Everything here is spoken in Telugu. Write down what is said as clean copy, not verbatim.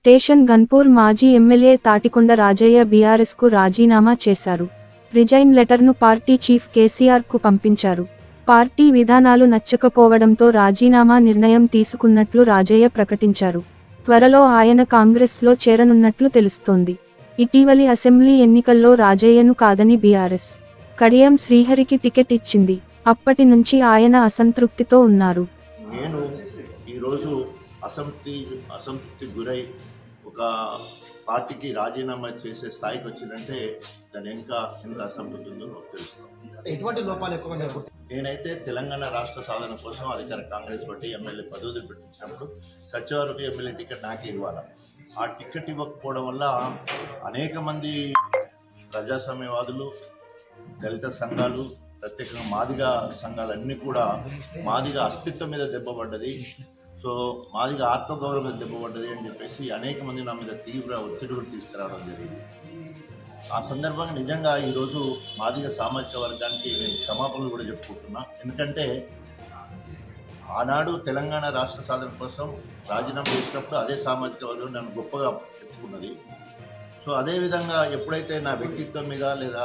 స్టేషన్ గన్పూర్ మాజీ ఎమ్మెల్యే తాటికొండ రాజయ్య బీఆర్ఎస్కు రాజీనామా చేశారు. రిజైన్ లెటర్ను పార్టీ చీఫ్ కేసీఆర్కు పంపించారు. పార్టీ విధానాలు నచ్చకపోవడంతో రాజీనామా నిర్ణయం తీసుకున్నట్లు రాజయ్య ప్రకటించారు. త్వరలో ఆయన కాంగ్రెస్లో చేరనున్నట్లు తెలుస్తోంది. ఇటీవలి అసెంబ్లీ ఎన్నికల్లో రాజయ్యను కాదని బీఆర్ఎస్ కడియం శ్రీహరికి టికెట్ ఇచ్చింది. అప్పటి నుంచి ఆయన అసంతృప్తితో ఉన్నారు. నేను ఈరోజు అసంతృప్తి గురై ఒక పార్టీకి రాజీనామా చేసే స్థాయికి వచ్చిందంటే దాని ఎంత అసంతృప్తి ఉందో నాకు తెలుస్తుంది. ఎటువంటి లోపాలు ఎక్కువ? నేనైతే తెలంగాణ రాష్ట్ర సాధన కోసం అధికార కాంగ్రెస్ పార్టీ ఎమ్మెల్యే పదవులు పెట్టించినప్పుడు సచివరకు ఎమ్మెల్యే టికెట్ నాకే ఇవ్వాలి. ఆ టికెట్ ఇవ్వకపోవడం వల్ల అనేక మంది ప్రజాస్వామ్యవాదులు, దళిత సంఘాలు, ప్రత్యేకంగా మాదిగ సంఘాలన్నీ కూడా మాదిగ అస్తిత్వం మీద దెబ్బపడ్డది. సో మాదిగ ఆత్మగౌరవం మీద దెబ్బపడ్డది అని చెప్పేసి అనేక మంది నా మీద తీవ్ర ఒత్తిడి తీసుకురావడం జరిగింది. ఆ సందర్భంగా నిజంగా ఈరోజు మాదిగ సామాజిక వర్గానికి నేను క్షమాపణలు కూడా చెప్పుకుంటున్నా. ఎందుకంటే ఆనాడు తెలంగాణ రాష్ట్ర సాధన కోసం రాజీనామా చేసినప్పుడు అదే సామాజిక వర్గం నన్ను గొప్పగా చెప్పుకున్నది. సో అదేవిధంగా ఎప్పుడైతే నా వ్యక్తిత్వం మీద లేదా